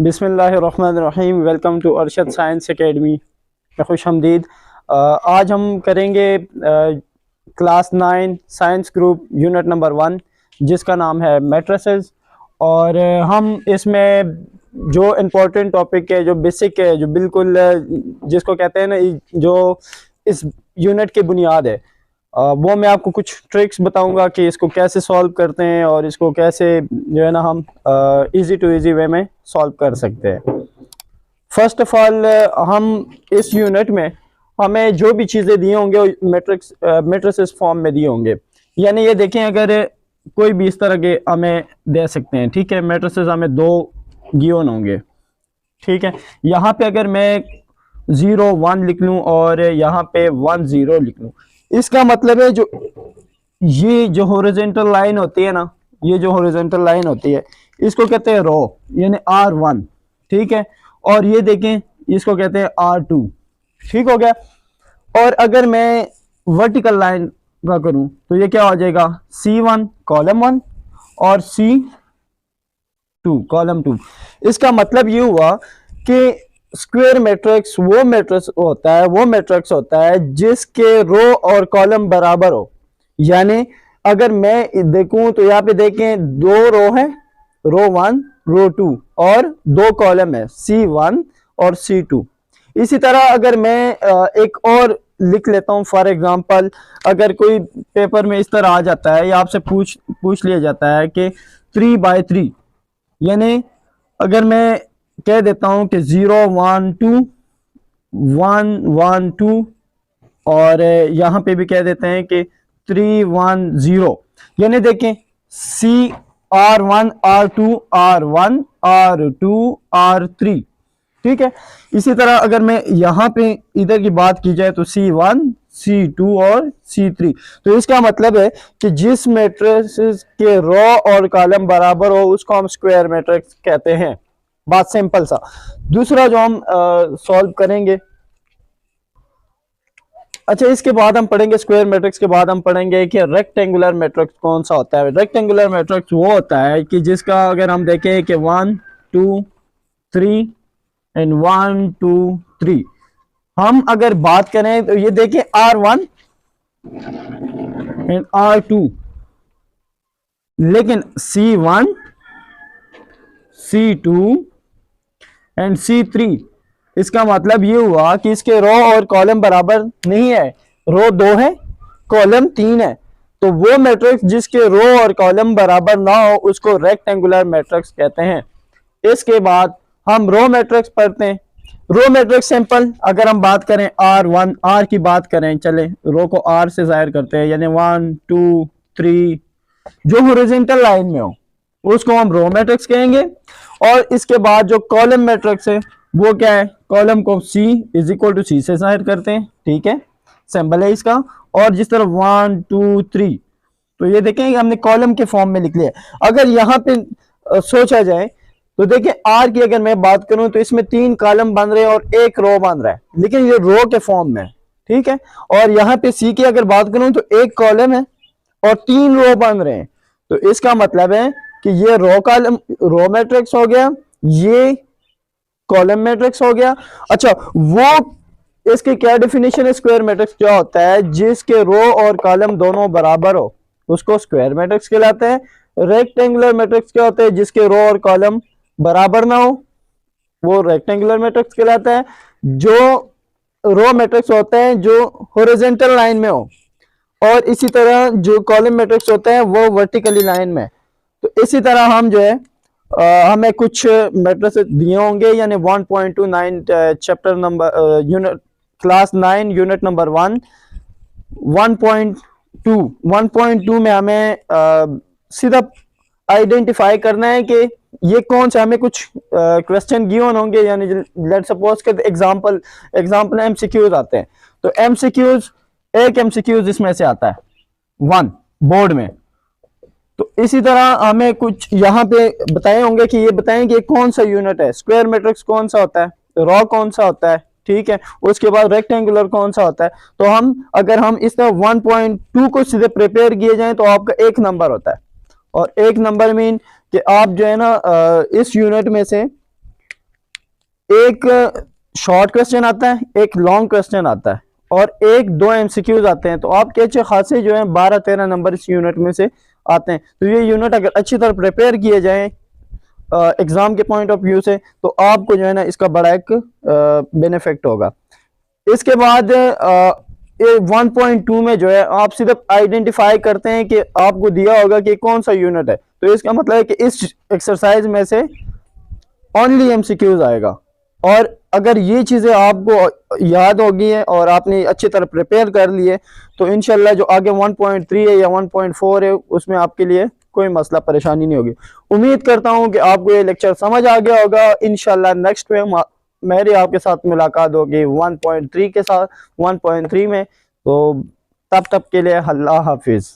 बिस्मिल्लाहिर्रहमानिर्रहीम। Welcome to Arshad science academy में खुश हमदीद। आज हम करेंगे class 9 science group unit number 1 जिसका नाम है मैट्रिसेस। और हम इसमें जो इम्पोर्टेंट टॉपिक है, जो बेसिक है, जो बिल्कुल जिसको कहते हैं ना, जो इस यूनिट की बुनियाद है, वो मैं आपको कुछ ट्रिक्स बताऊंगा कि इसको कैसे सॉल्व करते हैं और इसको कैसे जो है ना हम इजी टू इजी वे में सॉल्व कर सकते हैं। फर्स्ट ऑफ ऑल, हम इस यूनिट में हमें जो भी चीज़ें दिए होंगे मैट्रिसेस फॉर्म में दिए होंगे। यानी ये देखें, अगर कोई भी इस तरह के हमें दे सकते हैं, ठीक है। मैट्रिसेस हमें 2 गिवन होंगे, ठीक है। यहाँ पे अगर मैं 0 1 लिख लूँ और यहाँ पे 1 0 लिख लूँ, इसका मतलब है ये जो हॉरिजॉन्टल लाइन होती है ना, ये जो हॉरिजॉन्टल लाइन होती है इसको कहते हैं रो, यानी R1, ठीक है। और ये देखें, इसको कहते हैं R2, ठीक हो गया। और अगर मैं वर्टिकल लाइन का करूं तो ये क्या हो जाएगा, C1 कॉलम 1 और C2 कॉलम 2। इसका मतलब ये हुआ कि स्क्वायर मैट्रिक्स वो मैट्रिक्स होता है जिसके रो और कॉलम बराबर हो। यानी अगर मैं देखूं तो यहाँ पे देखें 2 रो है, रो 1 रो 2, और 2 कॉलम है, C1 और C2। इसी तरह अगर मैं एक और लिख लेता हूं, फॉर एग्जांपल अगर कोई पेपर में इस तरह आ जाता है या आपसे पूछ लिया जाता है कि 3/3, यानी अगर मैं कह देता हूं कि 0 1 2 1 1 2, और यहां पे भी कह देते हैं कि 3 1 0, यानी देखें R1 R2 R1 R2 R3, ठीक है। इसी तरह अगर मैं यहाँ पे इधर की बात की जाए तो C1 C2 और C3, तो इसका मतलब है कि जिस मैट्रिक्स के रो और कॉलम बराबर हो उसको हम स्क्वायर मैट्रिक्स कहते हैं। बात सिंपल सा। दूसरा जो हम सॉल्व करेंगे, अच्छा, इसके बाद हम पढ़ेंगे स्क्वायर मैट्रिक्स के बाद हम पढ़ेंगे कि रेक्टेंगुलर मैट्रिक्स कौन सा होता है। रेक्टेंगुलर मैट्रिक्स वो होता है कि जिसका अगर हम देखें कि 1 2 3 एंड 1 2 3, हम अगर बात करें तो ये देखें R1 एंड R2, लेकिन C1 C2 एंड C3, इसका मतलब ये हुआ कि इसके रो और कॉलम बराबर नहीं है। रो 2 है, कॉलम 3 है, तो वो मैट्रिक्स जिसके रो और कॉलम बराबर ना हो उसको रेक्टेंगुलर मैट्रिक्स कहते हैं। इसके बाद हम रो मैट्रिक्स पढ़ते हैं। रो मैट्रिक्स सिंपल, अगर हम बात करें R1 R की बात करें, चले रो को R से जाहिर करते हैं, यानी 1 2 3 जो हॉरिजॉन्टल लाइन में हो उसको हम रो मैट्रिक्स कहेंगे। और इसके बाद जो कॉलम मैट्रिक्स है वो क्या है, कॉलम को C = C से जाहिर करते हैं, ठीक है, सिंबल है इसका। और जिस तरह 1 2 3, तो ये देखें हमने कॉलम के फॉर्म में लिख लिया। अगर यहाँ पे सोचा जाए तो देखिए R की अगर मैं बात करूं तो इसमें 3 कॉलम बन रहे हैं और 1 रो बन रहा है, लेकिन ये रो के फॉर्म में, ठीक है। और यहाँ पे C की अगर बात करूं तो 1 कॉलम है और 3 रो बन रहे हैं, तो इसका मतलब है कि ये रो मैट्रिक्स हो गया, ये कॉलम मैट्रिक्स हो गया। अच्छा, वो इसकी क्या डेफिनेशन है, स्क्वायर मैट्रिक्स क्या होता है, जिसके रो और कॉलम दोनों बराबर हो उसको स्क्वायर मैट्रिक्स कहलाते हैं। रेक्टेंगुलर मैट्रिक्स क्या होता है, जिसके रो और कॉलम बराबर ना हो वो रेक्टेंगुलर मैट्रिक्स कहलाता है। जो रो मैट्रिक्स होते हैं जो हॉरिजॉन्टल लाइन में हो, और इसी तरह जो कॉलम मैट्रिक्स होते हैं वो वर्टिकली लाइन में। तो इसी तरह हम जो है हमें कुछ मैट्रिक्स दिए होंगे, यानी 1.29 chapter number unit class 9 unit number 1 1.2 में हमें सीधा आइडेंटिफाई करना है कि ये कौन सा, हमें कुछ क्वेश्चन गिवन होंगे, यानी लेट्स सपोज के एग्जांपल एमसीक्यूज आते हैं, तो एमसीक्यूज एक एमसीक्यूज इसमें से आता है 1 बोर्ड में। तो इसी तरह हमें कुछ यहाँ पे बताए होंगे कि ये बताएं कि कौन सा यूनिट है, स्क्वायर मैट्रिक्स कौन सा होता है, रो कौन सा होता है, ठीक है। उसके बाद रेक्टेंगुलर कौन सा होता है। तो अगर हम इस तरह 1.2 को सीधे प्रिपेयर किए जाएं तो आपका 1 नंबर होता है। और 1 नंबर मीन कि आप जो है ना इस यूनिट में से एक शॉर्ट क्वेश्चन आता है, एक लॉन्ग क्वेश्चन आता है और एक दो एमसीक्यूज आते हैं। तो आपके अच्छे खासे जो है 12-13 नंबर इस यूनिट में से आते हैं। तो ये यूनिट अगर अच्छी तरह प्रिपेयर किए जाएं एग्जाम के पॉइंट ऑफ व्यू से, तो आपको जो है ना इसका बड़ा एक बेनिफिट होगा। इसके बाद ये 1.2 में जो है आप सिर्फ आइडेंटिफाई करते हैं कि आपको दिया होगा कि कौन सा यूनिट है, तो इसका मतलब है कि इस एक्सरसाइज में से ओनली एमसीक्यूज आएगा। और अगर ये चीज़ें आपको याद होगी है और आपने अच्छी तरह प्रिपेयर कर लिए, तो इंशाल्लाह जो आगे 1.3 है या 1.4 है उसमें आपके लिए कोई मसला परेशानी नहीं होगी। उम्मीद करता हूँ कि आपको ये लेक्चर समझ आ गया होगा। इंशाल्लाह नेक्स्ट में मेरी आपके साथ मुलाकात होगी 1.3 के साथ, 1.3 में। तो तब तक के लिए अल्लाह हाफिज़।